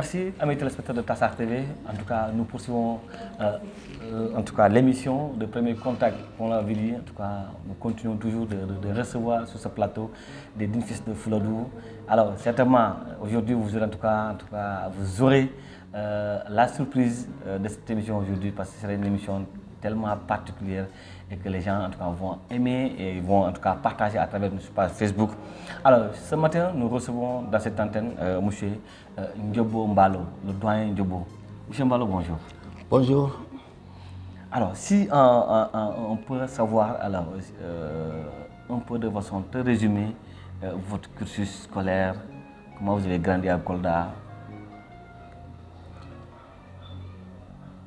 Merci, amis téléspectateurs de Tassar TV. En tout cas, nous poursuivons l'émission de Premier Contact, on l'avait dit. En tout cas, nous continuons toujours de recevoir sur ce plateau des dignes fils de Fuladu. Alors, certainement, aujourd'hui, vous aurez la surprise de cette émission aujourd'hui parce que c'est une émission tellement particulière et que les gens en tout cas vont aimer et vont en tout cas partager à travers notre page Facebook. Alors ce matin nous recevons dans cette antenne monsieur Ndiobo Mbalo, le doyen Ndiobo. Monsieur Mbalo, bonjour. Bonjour. Alors si on peut savoir alors un peu de façon très résumée votre cursus scolaire, comment vous avez grandi à Kolda.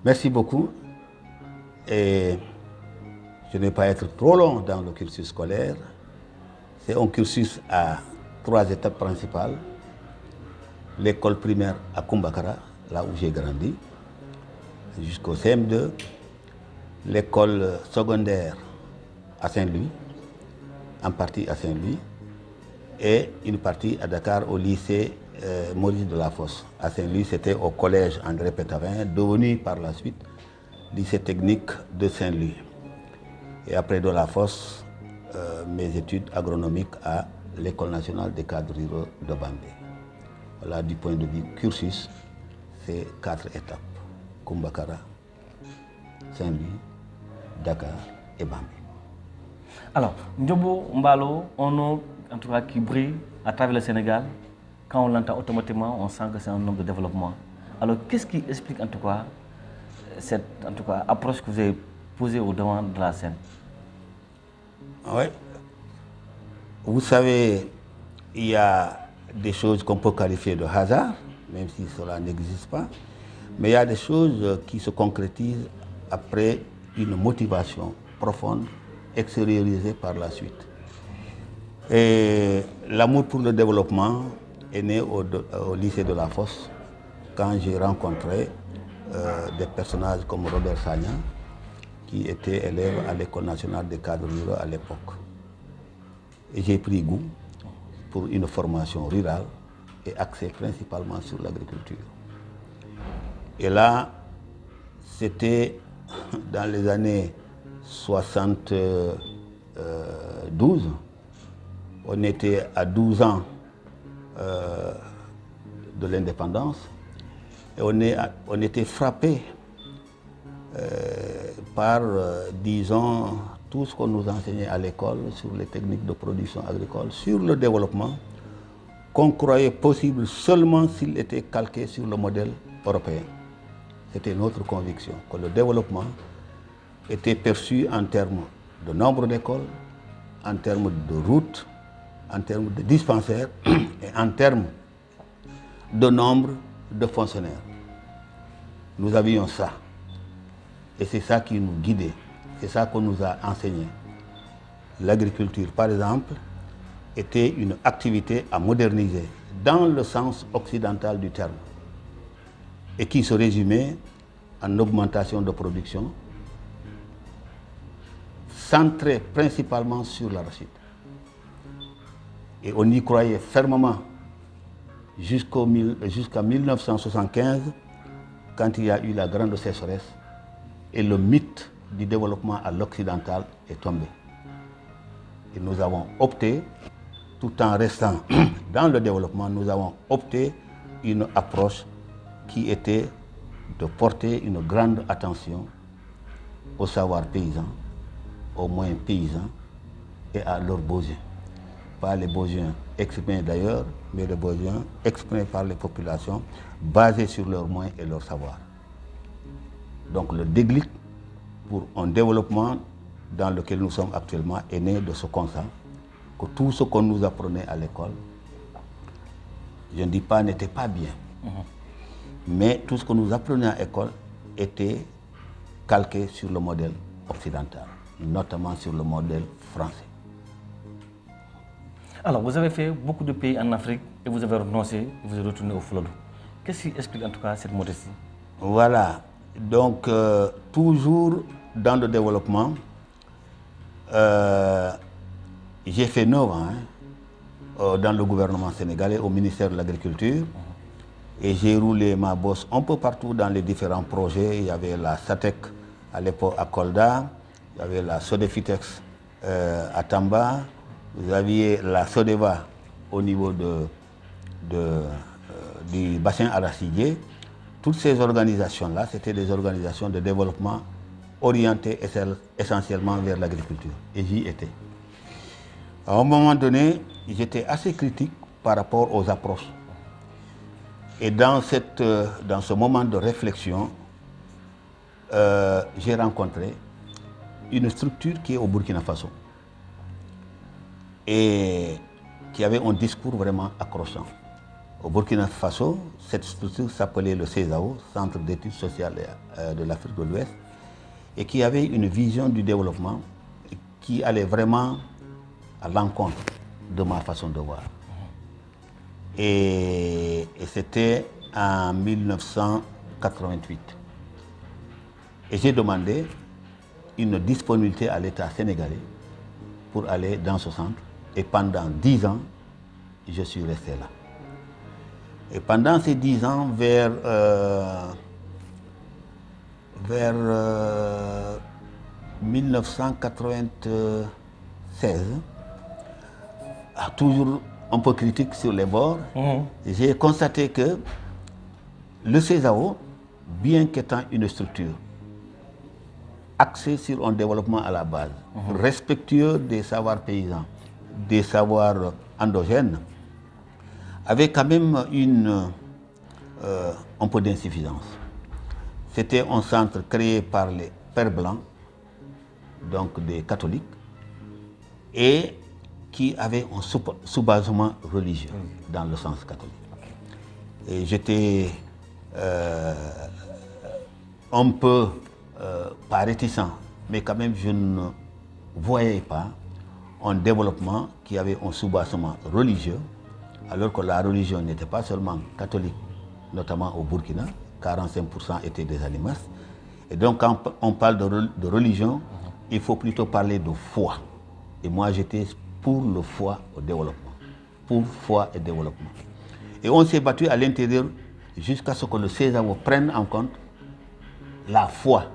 Merci beaucoup. Et je ne vais pas être trop long dans le cursus scolaire. C'est un cursus à 3 étapes principales. L'école primaire à Kumbakara, là où j'ai grandi, jusqu'au CM2. L'école secondaire à Saint-Louis, en partie à Saint-Louis, et une partie à Dakar au lycée Maurice Delafosse. À Saint-Louis, c'était au collège André Pétavin, devenu par la suite lycée technique de Saint-Louis. Et après Delafosse, mes études agronomiques à l'École nationale des cadres ruraux de Bambey. Voilà, du point de vue cursus, c'est 4 étapes. Kumbakara, Saint-Louis, Dakar et Bambey. Alors, Ndiobo Mbalo, un nom en tout cas qui brille à travers le Sénégal. Quand on l'entend automatiquement, on sent que c'est un nom de développement. Alors, qu'est-ce qui explique en tout cas cette approche que vous avez posée au devant de la scène? Oui. Vous savez, il y a des choses qu'on peut qualifier de hasard, même si cela n'existe pas. Mais il y a des choses qui se concrétisent après une motivation profonde, extériorisée par la suite. Et l'amour pour le développement est né au lycée de la Fosse, quand j'ai rencontré des personnages comme Robert Sagna, qui était élève à l'École nationale des cadres ruraux à l'époque. Et j'ai pris goût pour une formation rurale et axée principalement sur l'agriculture. Et là, c'était dans les années 72, on était à 12 ans de l'indépendance et on était frappé par, disons, tout ce qu'on nous enseignait à l'école sur les techniques de production agricole, sur le développement, qu'on croyait possible seulement s'il était calqué sur le modèle européen. C'était notre conviction, que le développement était perçu en termes de nombre d'écoles, en termes de routes, en termes de dispensaires et en termes de nombre de fonctionnaires. Nous avions ça. Et c'est ça qui nous guidait, c'est ça qu'on nous a enseigné. L'agriculture, par exemple, était une activité à moderniser dans le sens occidental du terme et qui se résumait en augmentation de production, centrée principalement sur l'arachide. Et on y croyait fermement jusqu'à 1975, quand il y a eu la grande sécheresse, et le mythe du développement à l'occidental est tombé. Et nous avons opté, tout en restant dans le développement, nous avons opté une approche qui était de porter une grande attention au savoir paysan, aux moyens paysans et à leurs besoins. Pas les besoins exprimés d'ailleurs, mais les besoins exprimés par les populations basés sur leurs moyens et leur savoir. Donc le déclic pour un développement dans lequel nous sommes actuellement est né de ce constat que tout ce qu'on nous apprenait à l'école, je ne dis pas n'était pas bien, mais tout ce que nous apprenions à l'école était calqué sur le modèle occidental, notamment sur le modèle français. Alors, vous avez fait beaucoup de pays en Afrique et vous avez renoncé et vous êtes retourné au Fuladu. Qu'est-ce qui explique en tout cas cette modestie? Voilà, donc toujours dans le développement, j'ai fait 9 ans dans le gouvernement sénégalais au ministère de l'Agriculture. Et j'ai roulé ma bosse un peu partout dans les différents projets. Il y avait la SATEC à l'époque à Kolda, il y avait la Sodefitex à Tamba, vous aviez la Sodeva au niveau du bassin arachidier. Toutes ces organisations-là, c'était des organisations de développement orientées essentiellement vers l'agriculture. Et j'y étais. À un moment donné, j'étais assez critique par rapport aux approches. Et dans ce moment de réflexion, j'ai rencontré une structure qui est au Burkina Faso et qui avait un discours vraiment accrochant. Au Burkina Faso, cette structure s'appelait le CESAO, Centre d'études sociales de l'Afrique de l'Ouest, et qui avait une vision du développement qui allait vraiment à l'encontre de ma façon de voir. Et c'était en 1988. Et j'ai demandé une disponibilité à l'État sénégalais pour aller dans ce centre. Et pendant 10 ans, je suis resté là. Et pendant ces 10 ans, vers 1996, toujours un peu critique sur les bords, j'ai constaté que le CESAO, bien qu'étant une structure axée sur un développement à la base, respectueux des savoirs paysans, des savoirs endogènes, avait quand même un peu d'insuffisance. C'était un centre créé par les Pères Blancs, donc des catholiques, et qui avait un soubassement religieux dans le sens catholique. Et j'étais un peu, pas réticent, mais quand même je ne voyais pas un développement qui avait un soubassement religieux, alors que la religion n'était pas seulement catholique, notamment au Burkina, 45% étaient des animistes. Et donc quand on parle de religion, il faut plutôt parler de foi. Et moi j'étais pour le foi au développement. Pour foi et développement. Et on s'est battu à l'intérieur jusqu'à ce que le CESAO prenne en compte la foi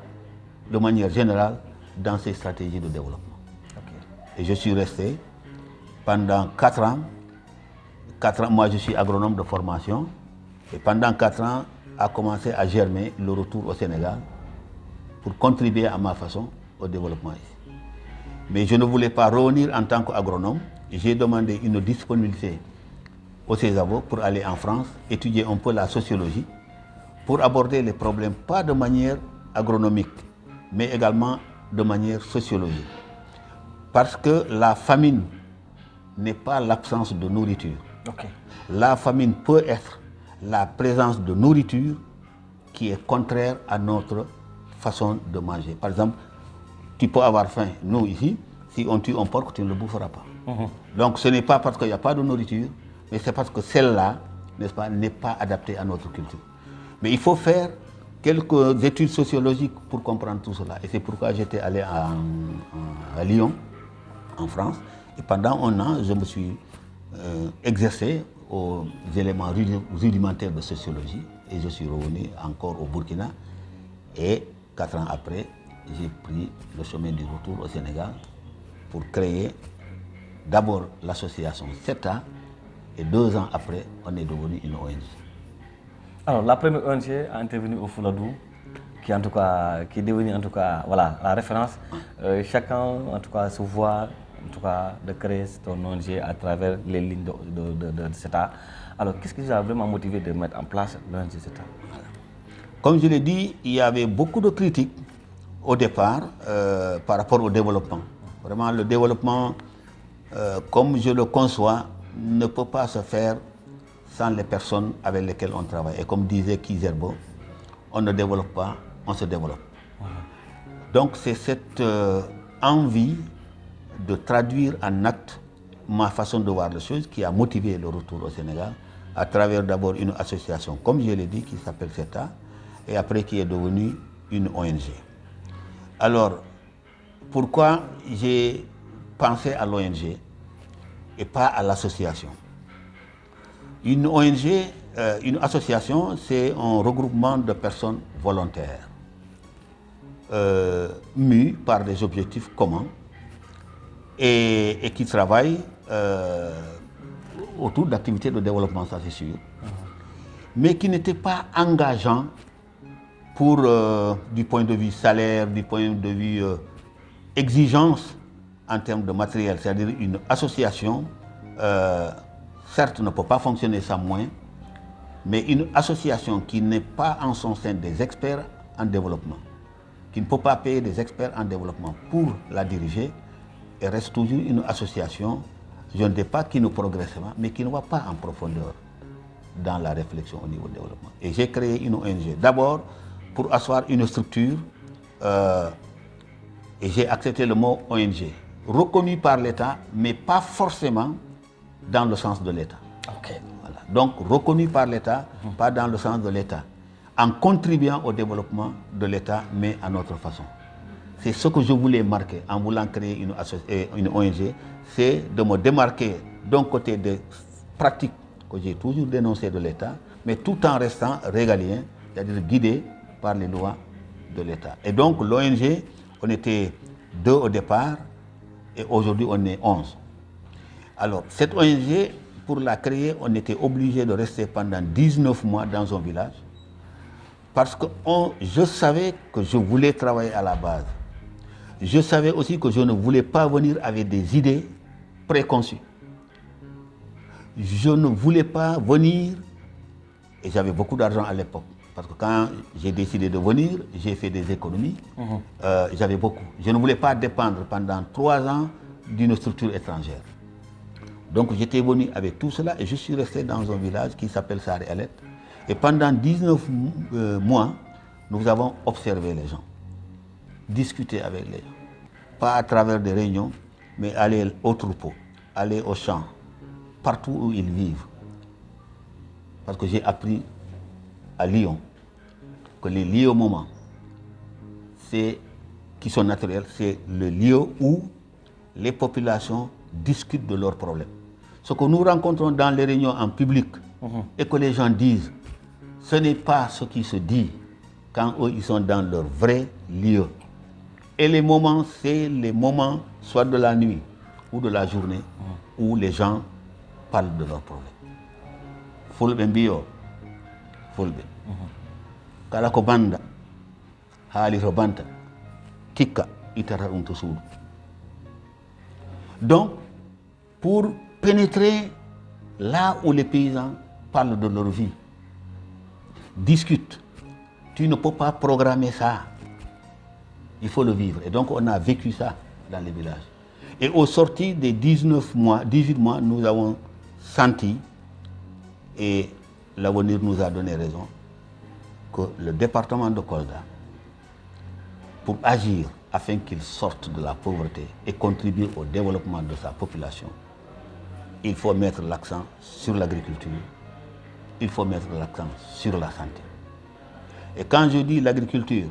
de manière générale dans ses stratégies de développement. Et je suis resté pendant 4 ans. 4 ans, moi je suis agronome de formation. Et pendant 4 ans, a commencé à germer le retour au Sénégal pour contribuer à ma façon au développement ici. Mais je ne voulais pas revenir en tant qu'agronome. J'ai demandé une disponibilité au CESAO pour aller en France, étudier un peu la sociologie, pour aborder les problèmes, pas de manière agronomique, mais également de manière sociologique. Parce que la famine n'est pas l'absence de nourriture. La famine peut être la présence de nourriture qui est contraire à notre façon de manger. Par exemple, tu peux avoir faim. Nous, ici, si on tue un porc, tu ne le boufferas pas. Donc, ce n'est pas parce qu'il n'y a pas de nourriture, mais c'est parce que celle-là, n'est-ce pas, n'est pas adaptée à notre culture. Mais il faut faire quelques études sociologiques pour comprendre tout cela. Et c'est pourquoi j'étais allé à Lyon, en France. Et pendant 1 an, je me suis exercé aux éléments rudimentaires de sociologie. Et je suis revenu encore au Burkina. Et 4 ans après, j'ai pris le chemin du retour au Sénégal pour créer d'abord l'association CETA. Et 2 ans après, on est devenu une ONG. Alors, la première ONG a intervenu au Fouladou, qui est devenu en tout cas, voilà, la référence. Chacun, en tout cas, se voit, en tout cas, de créer son ONG à travers les lignes de CETA. Alors, qu'est-ce qui vous a vraiment motivé de mettre en place l'ONG CETA? Comme je l'ai dit, il y avait beaucoup de critiques au départ par rapport au développement. Vraiment, le développement, comme je le conçois, ne peut pas se faire sans les personnes avec lesquelles on travaille. Et comme disait Kizerbo, on ne développe pas, on se développe. Donc c'est cette envie de traduire en acte ma façon de voir les choses qui a motivé le retour au Sénégal à travers d'abord une association, comme je l'ai dit, qui s'appelle CETA, et après qui est devenue une ONG. Alors, pourquoi j'ai pensé à l'ONG et pas à l'association? Une ONG, une association, c'est un regroupement de personnes volontaires, mues par des objectifs communs et qui travaillent autour d'activités de développement, ça c'est sûr, mais qui n'étaient pas engageants pour, du point de vue salaire, du point de vue exigence en termes de matériel. C'est-à-dire une association, certes, ne peut pas fonctionner sans moyens, mais une association qui n'est pas en son sein des experts en développement, qui ne peut pas payer des experts en développement pour la diriger, elle reste toujours une association, je ne dis pas qui ne progresse pas, mais qui ne va pas en profondeur dans la réflexion au niveau du développement. Et j'ai créé une ONG, d'abord pour asseoir une structure, et j'ai accepté le mot ONG, reconnu par l'État, mais pas forcément dans le sens de l'État. Ok. Voilà. Donc reconnu par l'État, pas dans le sens de l'État, en contribuant au développement de l'État, mais à notre façon. C'est ce que je voulais marquer en voulant créer une ONG, c'est de me démarquer d'un côté des pratiques que j'ai toujours dénoncées de l'État, mais tout en restant régalien, c'est-à-dire guidé par les lois de l'État. Et donc l'ONG, on était 2 au départ, et aujourd'hui on est 11. Alors cette ONG, pour la créer, on était obligé de rester pendant 19 mois dans un village, parce que je savais que je voulais travailler à la base. Je savais aussi que je ne voulais pas venir avec des idées préconçues. Je ne voulais pas venir, et j'avais beaucoup d'argent à l'époque, parce que quand j'ai décidé de venir, j'ai fait des économies, j'avais beaucoup. Je ne voulais pas dépendre pendant 3 ans d'une structure étrangère. Donc j'étais venu avec tout cela et je suis resté dans un village qui s'appelle Saré Alet. Et pendant 19 mois, nous avons observé les gens, discuté avec les gens. Pas à travers des réunions, mais aller au troupeau, aller au champ, partout où ils vivent. Parce que j'ai appris à Lyon que les lieux au moment, qui sont naturels, c'est le lieu où les populations discutent de leurs problèmes. Ce que nous rencontrons dans les réunions en public et que les gens disent, ce n'est pas ce qui se dit quand eux ils sont dans leur vrai lieu. Et les moments, c'est les moments soit de la nuit ou de la journée où les gens parlent de leurs problèmes. Fulbe mbiyo, fulbe. Kala ko banda, haali to banta, tikka itata ɗum to suudu. Donc, pour pénétrer là où les paysans parlent de leur vie, discutent, tu ne peux pas programmer ça. Il faut le vivre. Et donc, on a vécu ça dans les villages. Et au sorti des 18 mois, nous avons senti, et l'avenir nous a donné raison, que le département de Kolda, pour agir afin qu'il sorte de la pauvreté et contribuer au développement de sa population, il faut mettre l'accent sur l'agriculture, il faut mettre l'accent sur la santé. Et quand je dis l'agriculture,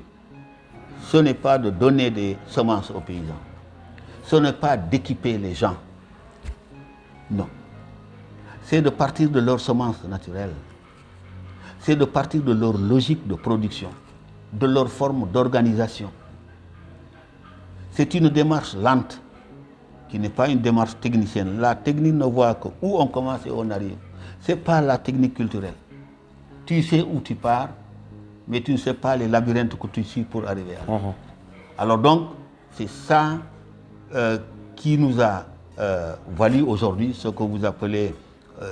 ce n'est pas de donner des semences aux paysans, ce n'est pas d'équiper les gens, non. C'est de partir de leurs semences naturelles, c'est de partir de leur logique de production, de leur forme d'organisation. C'est une démarche lente, qui n'est pas une démarche technicienne. La technique ne voit que où on commence et où on arrive. Ce n'est pas la technique culturelle. Tu sais où tu pars, mais tu ne sais pas les labyrinthes que tu suis pour arriver à là. Alors donc, c'est ça qui nous a valu aujourd'hui ce que vous appelez,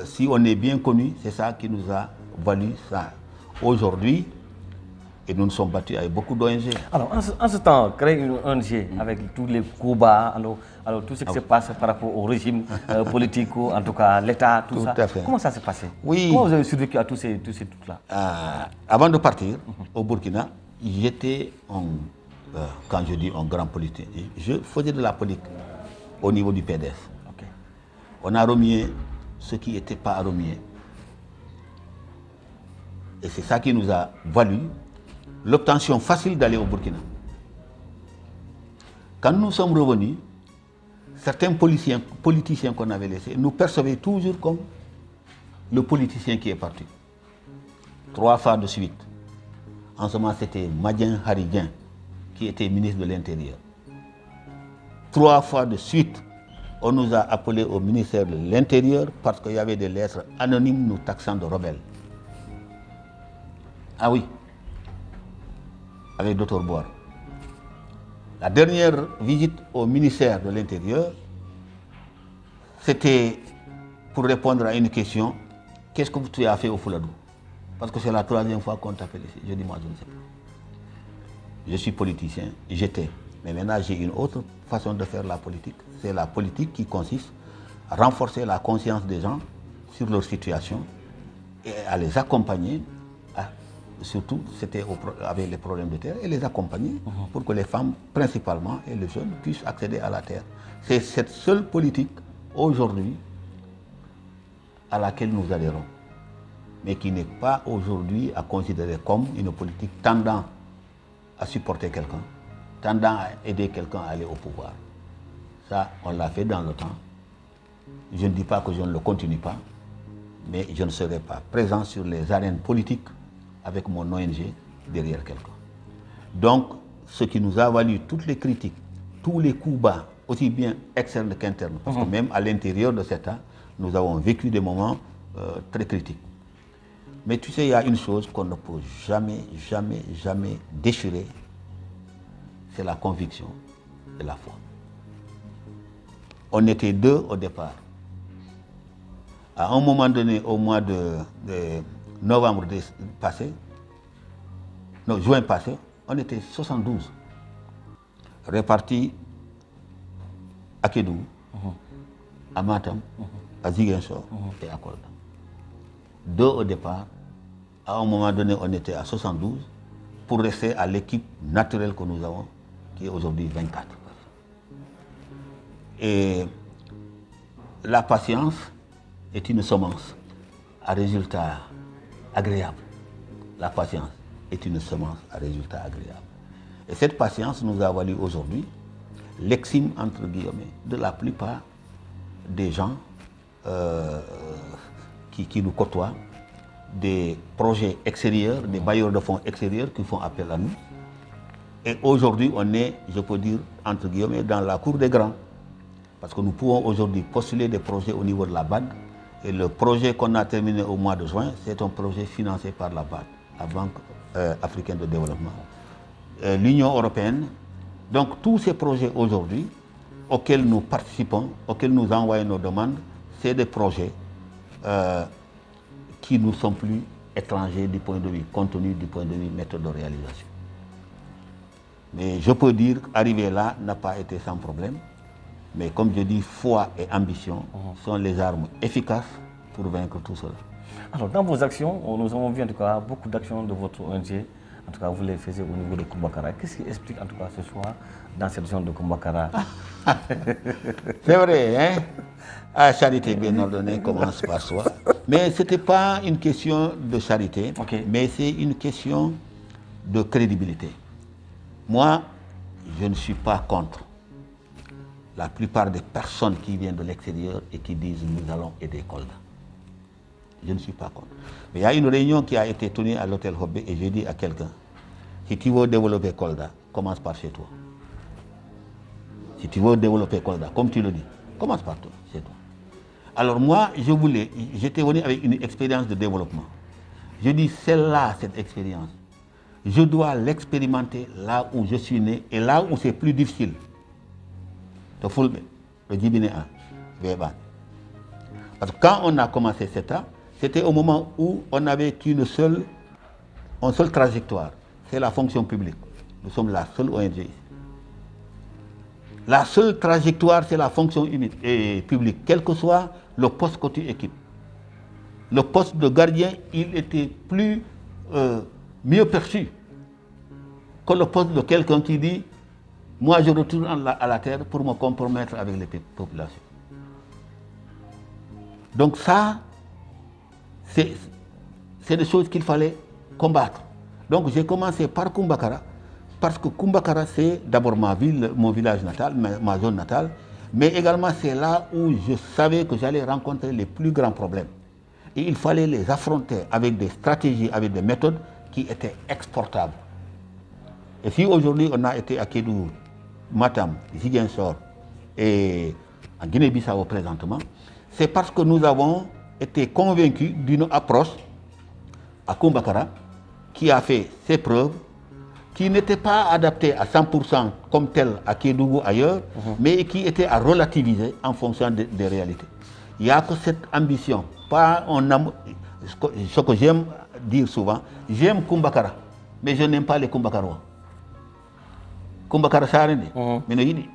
si on est bien connu, c'est ça qui nous a valu ça. Aujourd'hui, et nous nous sommes battus avec beaucoup d'ONG. Alors, en ce temps, créer une ONG avec tous les coups bas, alors tout ce qui se passe par rapport au régime politique, en tout cas l'État, tout ça, comment ça s'est passé? Oui. Comment vous avez survécu à tous ces trucs-là? Avant de partir au Burkina, j'étais, quand je dis un grand politique, je faisais de la politique au niveau du PDS. Okay. On a remué ce qui n'était pas remué. Et c'est ça qui nous a valu l'obtention facile d'aller au Burkina. Quand nous sommes revenus, certains politiciens qu'on avait laissés nous percevaient toujours comme le politicien qui est parti. 3 fois de suite. En ce moment, c'était Madien Haridien qui était ministre de l'Intérieur. 3 fois de suite, on nous a appelés au ministère de l'Intérieur parce qu'il y avait des lettres anonymes nous taxant de rebelles. Ah oui, avec Dr Boire. La dernière visite au ministère de l'Intérieur, c'était pour répondre à une question, qu'est-ce que tu as fait au Fouladou? Parce que c'est la 3e fois qu'on t'appelle ici. Je dis, moi, je ne sais pas. Je suis politicien, j'étais. Mais maintenant, j'ai une autre façon de faire la politique. C'est la politique qui consiste à renforcer la conscience des gens sur leur situation et à les accompagner, surtout c'était avec les problèmes de terre, et les accompagner pour que les femmes, principalement, et les jeunes, puissent accéder à la terre. C'est cette seule politique, aujourd'hui, à laquelle nous adhérons, mais qui n'est pas aujourd'hui à considérer comme une politique tendant à supporter quelqu'un, tendant à aider quelqu'un à aller au pouvoir. Ça, on l'a fait dans le temps. Je ne dis pas que je ne le continue pas, mais je ne serai pas présent sur les arènes politiques avec mon ONG derrière quelqu'un. Donc, ce qui nous a valu toutes les critiques, tous les coups bas, aussi bien externes qu'internes, parce que même à l'intérieur de cet État, nous avons vécu des moments très critiques. Mais tu sais, il y a une chose qu'on ne peut jamais déchirer, c'est la conviction et la foi. On était 2 au départ. À un moment donné, au mois de novembre passé, non, juin passé, on était 72, répartis à Kédougou, à Matam, à Ziguinchor et à Kolda. 2 au départ, à un moment donné, on était à 72 pour rester à l'équipe naturelle que nous avons, qui est aujourd'hui 24. Et la patience est une semence à résultat agréable. La patience est une semence à résultat agréable. Et cette patience nous a valu aujourd'hui l'exime, entre guillemets, de la plupart des gens qui nous côtoient, des projets extérieurs, des bailleurs de fonds extérieurs qui font appel à nous. Et aujourd'hui, on est, je peux dire, entre guillemets, dans la cour des grands. Parce que nous pouvons aujourd'hui postuler des projets au niveau de la BAD. Et le projet qu'on a terminé au mois de juin, c'est un projet financé par la BAD, la Banque africaine de développement, l'Union européenne. Donc tous ces projets aujourd'hui auxquels nous participons, auxquels nous envoyons nos demandes, c'est des projets qui nous sont plus étrangers du point de vue contenu, du point de vue méthode de réalisation. Mais je peux dire qu'arriver là n'a pas été sans problème. Mais comme je dis, foi et ambition sont les armes efficaces pour vaincre tout cela. Alors, dans vos actions, nous avons vu en tout cas beaucoup d'actions de votre ONG. En tout cas, vous les faisiez au niveau de Kumbakara. Qu'est-ce qui explique en tout cas ce choix dans cette zone de Kumbakara? C'est vrai, hein? La charité bien ordonnée commence par soi. Mais ce n'était pas une question de charité, mais c'est une question de crédibilité. Moi, je ne suis pas contre la plupart des personnes qui viennent de l'extérieur et qui disent nous allons aider Kolda. Je ne suis pas contre. Mais il y a une réunion qui a été tenue à l'hôtel Hobé et j'ai dit à quelqu'un, si tu veux développer Kolda, commence par chez toi. Si tu veux développer Kolda, comme tu le dis, commence par toi, chez toi. Alors moi, j'étais venu avec une expérience de développement. Je dis, c'est là cette expérience. Je dois l'expérimenter là où je suis né et là où c'est plus difficile. Parce que quand on a commencé CETA, c'était au moment où on n'avait qu'une seule trajectoire. C'est la fonction publique. Nous sommes la seule ONG ici. La seule trajectoire, c'est la fonction publique, quel que soit le poste que tu équipes. Le poste de gardien, il était mieux perçu que le poste de quelqu'un qui dit moi, je retourne à la terre pour me compromettre avec les populations. Donc ça, c'est des choses qu'il fallait combattre. Donc j'ai commencé par Kumbakara, parce que Kumbakara, c'est d'abord ma ville, mon village natal, ma zone natale, mais également c'est là où je savais que j'allais rencontrer les plus grands problèmes. Et il fallait les affronter avec des stratégies, avec des méthodes qui étaient exportables. Et si aujourd'hui on a été à Kédougou, Matam, Ziguinchor et en Guinée-Bissau présentement, c'est parce que nous avons été convaincus d'une approche à Kumbakara qui a fait ses preuves, qui n'était pas adaptée à 100% comme telle à Kédougou ailleurs, mais qui était à relativiser en fonction des réalités. Il n'y a que cette ambition. Pas ce que j'aime dire souvent, j'aime Kumbakara, mais je n'aime pas les Kumbakarois. Kumbakara Sarende, mais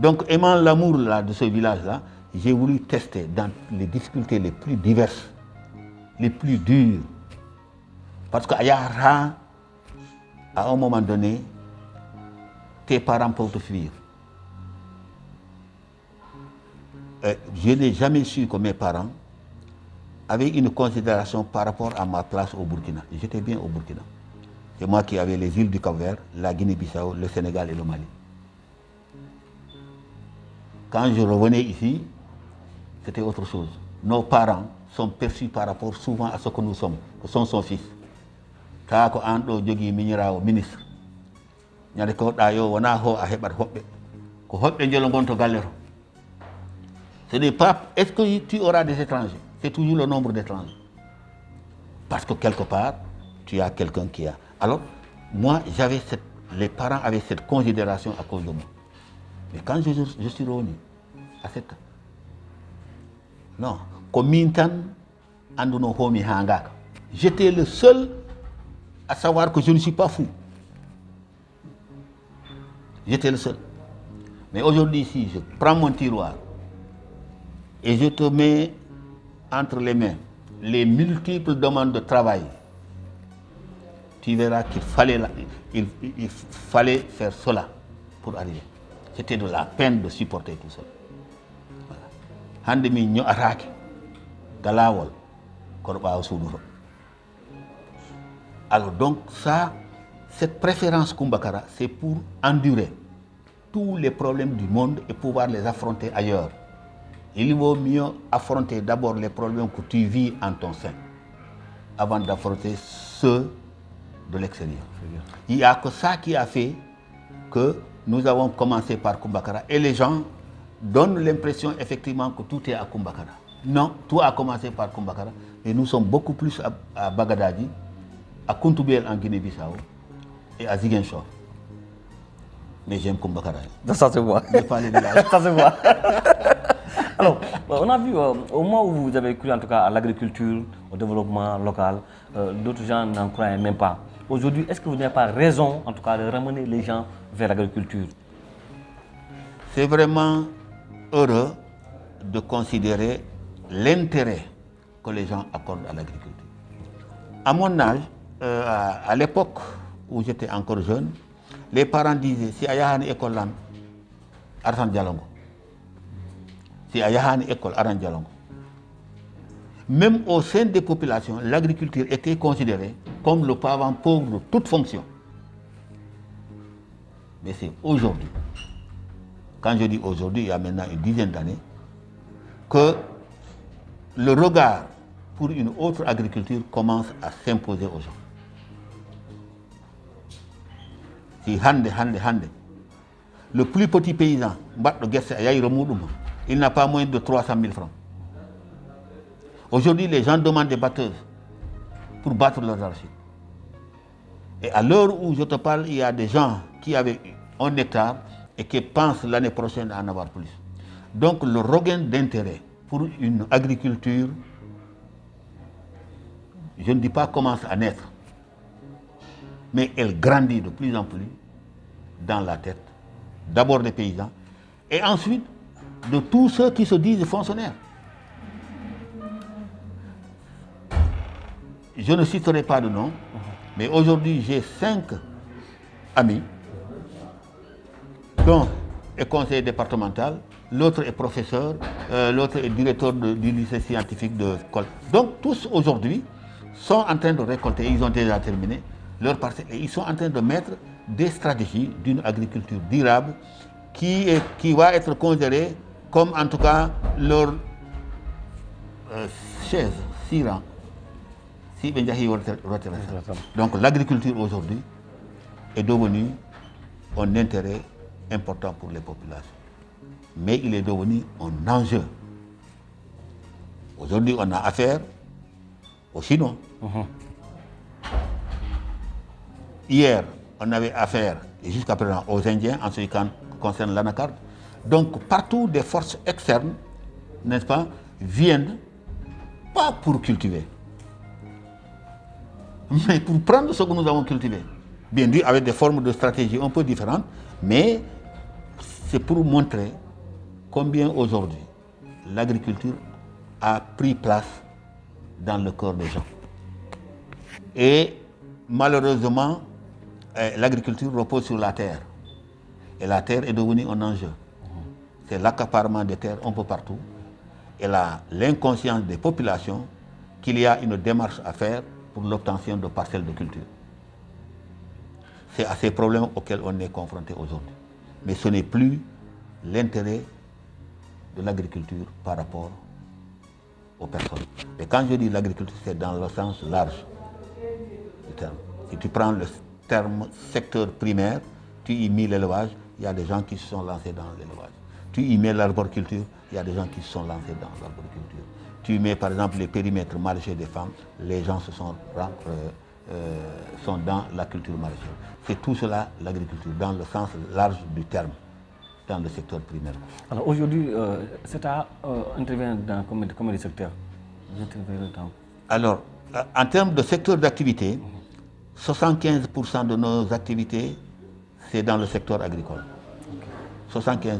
donc aimant l'amour là, de ce village-là, j'ai voulu tester dans les difficultés les plus diverses, les plus dures. Parce qu'à Yara, à un moment donné, tes parents peuvent te fuir. Je n'ai jamais su que mes parents avaient une considération par rapport à ma place au Burkina. J'étais bien au Burkina. C'est moi qui avais les îles du Cap-Vert, la Guinée-Bissau, le Sénégal et le Mali. Quand je revenais ici, c'était autre chose. Nos parents sont perçus par rapport souvent à ce que nous sommes, que sont son fils. Quand on a un ministre, il y a des gens qui ont ce n'est pas, est-ce que tu auras des étrangers? C'est toujours le nombre d'étrangers. Parce que quelque part, tu as quelqu'un qui a. Alors, moi, les parents avaient cette considération à cause de moi. Mais quand je suis revenu à 7 ans, non, comme j'étais le seul à savoir que je ne suis pas fou. J'étais le seul. Mais aujourd'hui, si je prends mon tiroir et je te mets entre les mains les multiples demandes de travail, tu verras qu'il fallait faire cela pour arriver. C'était de la peine de supporter tout ça. Alors donc ça, cette préférence Kumbakara, c'est pour endurer tous les problèmes du monde et pouvoir les affronter ailleurs. Il vaut mieux affronter d'abord les problèmes que tu vis en ton sein avant d'affronter ceux de l'extérieur. Il n'y a que ça qui a fait que nous avons commencé par Kumbakara et les gens donnent l'impression effectivement que tout est à Kumbakara. Non, tout a commencé par Kumbakara et nous sommes beaucoup plus à Bagadadi, à Kuntubiel en Guinée-Bissau et à Ziguinchor. Mais j'aime Kumbakara. Ça se voit. Ça se voit. Alors, on a vu au moment où vous avez cru en tout cas à l'agriculture, au développement local, d'autres gens n'en croyaient même pas. Aujourd'hui, est-ce que vous n'avez pas raison en tout cas de ramener les gens vers l'agriculture? C'est vraiment heureux de considérer l'intérêt que les gens accordent à l'agriculture. À mon âge, à l'époque où j'étais encore jeune, les parents disaient si Ayahan école là, Arsan Dialongo. Si Ayahan école Aran Dialongo. Même au sein des populations, l'agriculture était considérée comme le parent pauvre de toute fonction. Mais c'est aujourd'hui, quand je dis aujourd'hui, il y a maintenant une dizaine d'années, que le regard pour une autre agriculture commence à s'imposer aux gens. Si Hande, le plus petit paysan, il n'a pas moins de 300 000 francs. Aujourd'hui, les gens demandent des batteuses pour battre leurs arachides. Et à l'heure où je te parle, il y a des gens qui avaient 1 hectare et qui pensent l'année prochaine en avoir plus. Donc le regain d'intérêt pour une agriculture, je ne dis pas commence à naître, mais elle grandit de plus en plus dans la tête, d'abord des paysans, et ensuite de tous ceux qui se disent fonctionnaires. Je ne citerai pas de nom, mais aujourd'hui j'ai 5 amis, dont est conseiller départemental, l'autre est professeur, l'autre est directeur du lycée scientifique de Col. Donc tous aujourd'hui sont en train de récolter, ils ont déjà terminé leur parcelle, et ils sont en train de mettre des stratégies d'une agriculture durable qui va être considérée comme en tout cas leur chaises, 6 rangs. Donc l'agriculture aujourd'hui est devenue un intérêt important pour les populations. Mais il est devenu un enjeu. Aujourd'hui, on a affaire aux Chinois. Hier, on avait affaire, et jusqu'à présent, aux Indiens en ce qui concerne l'anacarde. Donc partout, des forces externes, n'est-ce pas, viennent, pas pour cultiver, mais pour prendre ce que nous avons cultivé. Bien sûr, avec des formes de stratégie un peu différentes, mais c'est pour montrer combien aujourd'hui l'agriculture a pris place dans le cœur des gens. Et malheureusement, l'agriculture repose sur la terre. Et la terre est devenue un enjeu. C'est l'accaparement des terres un peu partout. Et l'inconscience des populations qu'il y a une démarche à faire pour l'obtention de parcelles de culture. C'est à ces problèmes auxquels on est confronté aujourd'hui. Mais ce n'est plus l'intérêt de l'agriculture par rapport aux personnes. Et quand je dis l'agriculture, c'est dans le sens large du terme. Si tu prends le terme secteur primaire, tu y mets l'élevage, il y a des gens qui se sont lancés dans l'élevage. Tu y mets l'arboriculture, il y a des gens qui se sont lancés dans l'arboriculture. Tu y mets par exemple les périmètres maraîchers des femmes, les gens sont dans la culture maraîchère. C'est tout cela l'agriculture, dans le sens large du terme, dans le secteur primaire. Alors aujourd'hui, CETA intervient dans combien de secteurs? Alors, en termes de secteur d'activité, 75% de nos activités, c'est dans le secteur agricole. 75%.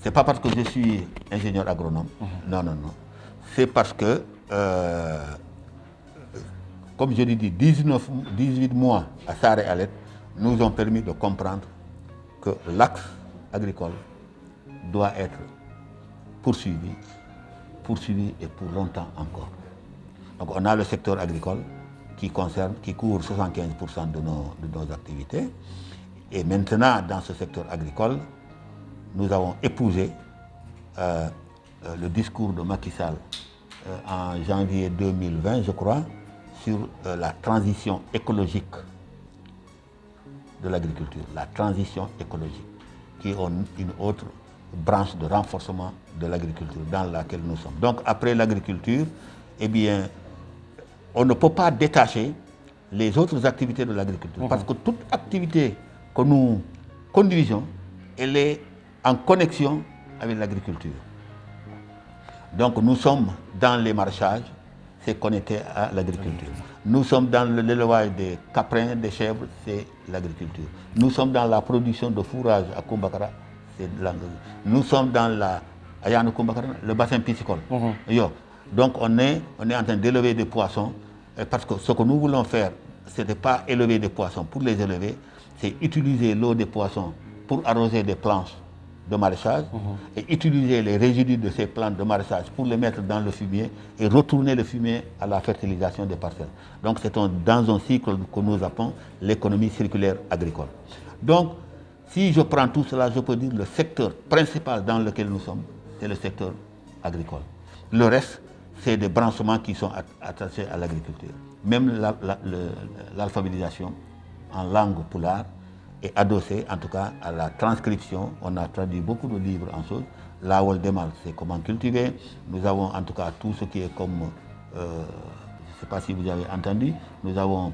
C'est pas parce que je suis ingénieur agronome. Non. C'est parce que, comme je l'ai dit, 18 mois à Sarre et Alette nous ont permis de comprendre que l'axe agricole doit être poursuivi et pour longtemps encore. Donc on a le secteur agricole qui couvre 75% de nos activités. Et maintenant, dans ce secteur agricole, nous avons épousé le discours de Macky Sall en janvier 2020, je crois, sur la transition écologique de l'agriculture, la transition écologique, qui est une autre branche de renforcement de l'agriculture dans laquelle nous sommes. Donc après l'agriculture, eh bien, on ne peut pas détacher les autres activités de l'agriculture, parce que toute activité que nous conduisons, elle est en connexion avec l'agriculture. Donc nous sommes dans les maraîchages, c'est connecté à l'agriculture. Nous sommes dans l'élevage des caprins, des chèvres, c'est l'agriculture. Nous sommes dans la production de fourrage à Kumbakara, c'est l'agriculture. Nous sommes dans le bassin piscicole. Donc on est en train d'élever des poissons, parce que ce que nous voulons faire, ce n'est pas élever des poissons pour les élever, c'est utiliser l'eau des poissons pour arroser des planches de maraîchage et utiliser les résidus de ces plantes de maraîchage pour les mettre dans le fumier et retourner le fumier à la fertilisation des parcelles. Donc c'est dans un cycle que nous appelons l'économie circulaire agricole. Donc si je prends tout cela, je peux dire que le secteur principal dans lequel nous sommes, c'est le secteur agricole. Le reste, c'est des branchements qui sont attachés à l'agriculture. Même l'alphabétisation en langue pulaar est adossée en tout cas à la transcription. On a traduit beaucoup de livres en choses. Lawol Demal, c'est comment cultiver. Nous avons en tout cas tout ce qui est comme, je ne sais pas si vous avez entendu, nous avons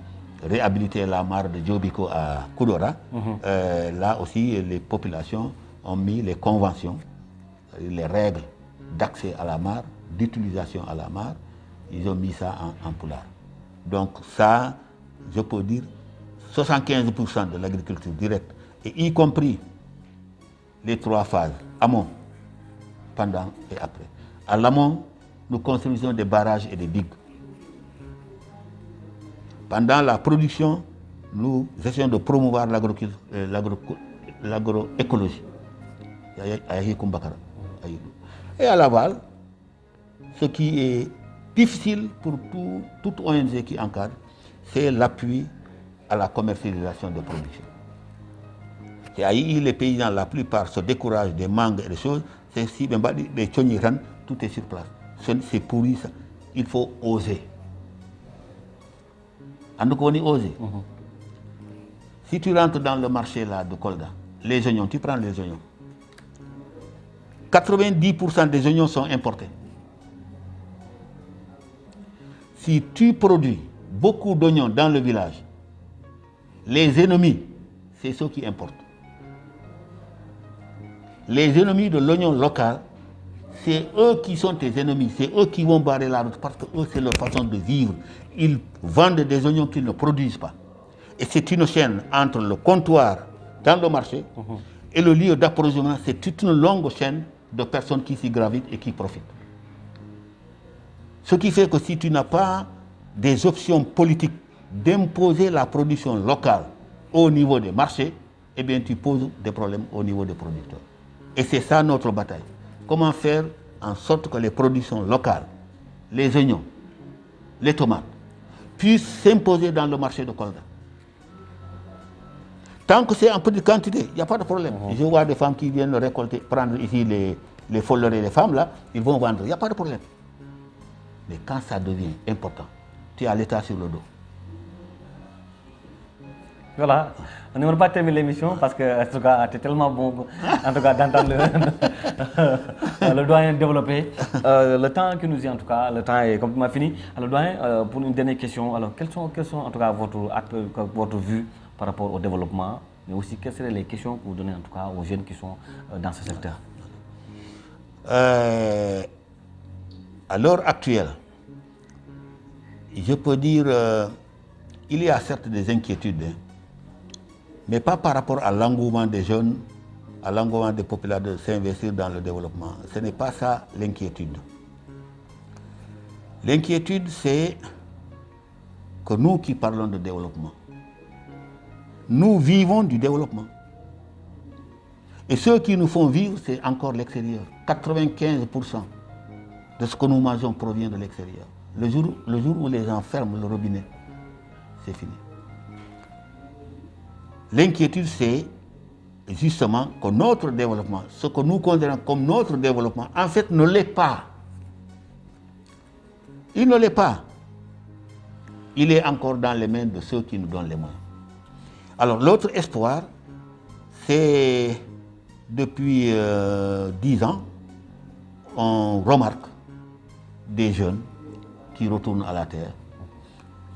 réhabilité la mare de Djobiko à Koudora. Là aussi, les populations ont mis les conventions, les règles d'accès à la mare, d'utilisation à la mare. Ils ont mis ça en pulaar. Donc ça, je peux dire, 75% de l'agriculture directe, et y compris les 3 phases, amont, pendant et après. À l'amont, nous construisons des barrages et des digues. Pendant la production, nous essayons de promouvoir l'agroécologie. Et à l'aval, ce qui est difficile pour toute ONG qui encadre, c'est l'appui à la commercialisation des productions. Et les paysans, la plupart se découragent des mangues et des choses. C'est si les tout est sur place. C'est pourri ça. Il faut oser. En nous on dit oser. Si tu rentres dans le marché là de Kolda, les oignons, tu prends les oignons. 90% des oignons sont importés. Si tu produis beaucoup d'oignons dans le village, les ennemis, c'est ceux qui importent. Les ennemis de l'oignon local, c'est eux qui sont tes ennemis, c'est eux qui vont barrer la route parce que eux, c'est leur façon de vivre. Ils vendent des oignons qu'ils ne produisent pas. Et c'est une chaîne entre le comptoir dans le marché et le lieu d'approvisionnement. C'est toute une longue chaîne de personnes qui s'y gravitent et qui profitent. Ce qui fait que si tu n'as pas des options politiques d'imposer la production locale au niveau des marchés, eh bien tu poses des problèmes au niveau des producteurs. Et c'est ça notre bataille. Comment faire en sorte que les productions locales, les oignons, les tomates, puissent s'imposer dans le marché de Kolda. Tant que c'est en petite quantité, il n'y a pas de problème. Je vois des femmes qui viennent récolter, prendre ici les folies des femmes, là, ils vont vendre, il n'y a pas de problème. Mais quand ça devient important, tu as l'État sur le dos. Voilà, on ne va pas terminer l'émission parce que en tout cas, c'est tellement bon en tout cas, d'entendre le doyen développer. Le temps qui nous est en tout cas, le temps est complètement fini. Alors doyen, pour une dernière question, alors quelles sont en tout cas votre vue par rapport au développement, mais aussi quelles seraient les questions que vous donnez en tout cas aux jeunes qui sont dans ce secteur? À l'heure actuelle, je peux dire il y a certes des inquiétudes, mais pas par rapport à l'engouement des jeunes, à l'engouement des populations de s'investir dans le développement. Ce n'est pas ça l'inquiétude. L'inquiétude, c'est que nous qui parlons de développement, nous vivons du développement. Et ceux qui nous font vivre, c'est encore l'extérieur. 95% de ce que nous mangeons provient de l'extérieur. Le jour où les gens ferment le robinet, c'est fini. L'inquiétude, c'est justement que notre développement, ce que nous considérons comme notre développement, en fait ne l'est pas. Il ne l'est pas. Il est encore dans les mains de ceux qui nous donnent les moyens. Alors l'autre espoir, c'est depuis 10 ans, on remarque des jeunes qui retournent à la terre.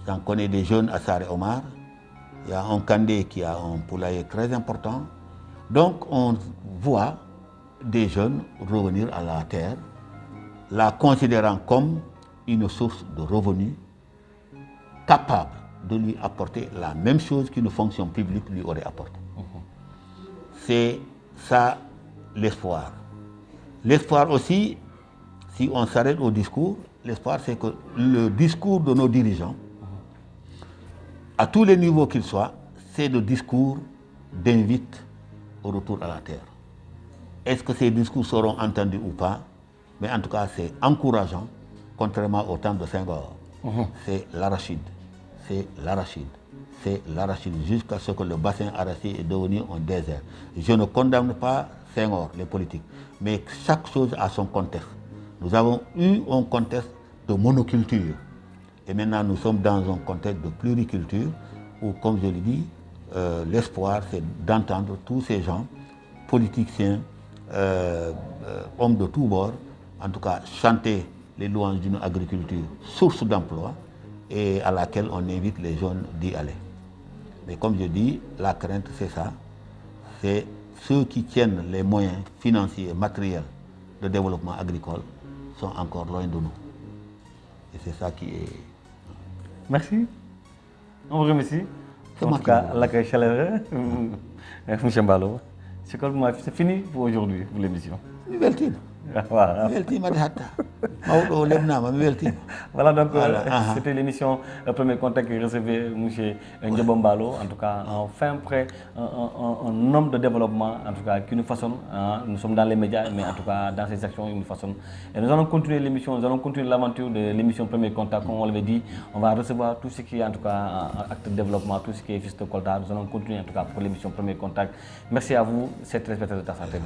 J'en connais des jeunes à Saré Omar. Il y a un Kandé qui a un poulailler très important. Donc on voit des jeunes revenir à la terre, la considérant comme une source de revenus capable de lui apporter la même chose qu'une fonction publique lui aurait apporté. C'est ça l'espoir. L'espoir aussi, si on s'arrête au discours, l'espoir c'est que le discours de nos dirigeants, à tous les niveaux qu'ils soient, c'est le discours d'invite au retour à la terre. Est-ce que ces discours seront entendus ou pas? Mais en tout cas, c'est encourageant, contrairement au temps de Senghor. C'est l'arachide, c'est l'arachide, c'est l'arachide, jusqu'à ce que le bassin arachidier est devenu un désert. Je ne condamne pas Senghor, les politiques, mais chaque chose a son contexte. Nous avons eu un contexte de monoculture. Et maintenant, nous sommes dans un contexte de pluriculture où, comme je l'ai dit, l'espoir, c'est d'entendre tous ces gens, politiciens, hommes de tous bords, en tout cas, chanter les louanges d'une agriculture source d'emploi et à laquelle on invite les jeunes d'y aller. Mais comme je dis, la crainte, c'est ça. C'est ceux qui tiennent les moyens financiers et matériels de développement agricole sont encore loin de nous. Et c'est ça qui est... Merci. On vous remercie. En tout cas, l'accueil chaleureux. Monsieur Mbalo, c'est fini pour aujourd'hui, pour l'émission. Voilà. Voilà donc c'était l'émission Premier Contact qui recevait M. Ndiobo Mbalo, en tout cas un fin prêt, un homme de développement, en tout cas qui nous façonne. Nous sommes dans les médias, mais en tout cas dans ces actions, il nous façonne. Et nous allons continuer l'émission, nous allons continuer l'aventure de l'émission Premier Contact, comme on l'avait dit. On va recevoir tout ce qui est en tout cas acte de développement, tout ce qui est fils de Kolda. Nous allons continuer en tout cas pour l'émission Premier Contact. Merci à vous, c'est très respecté de ta santé.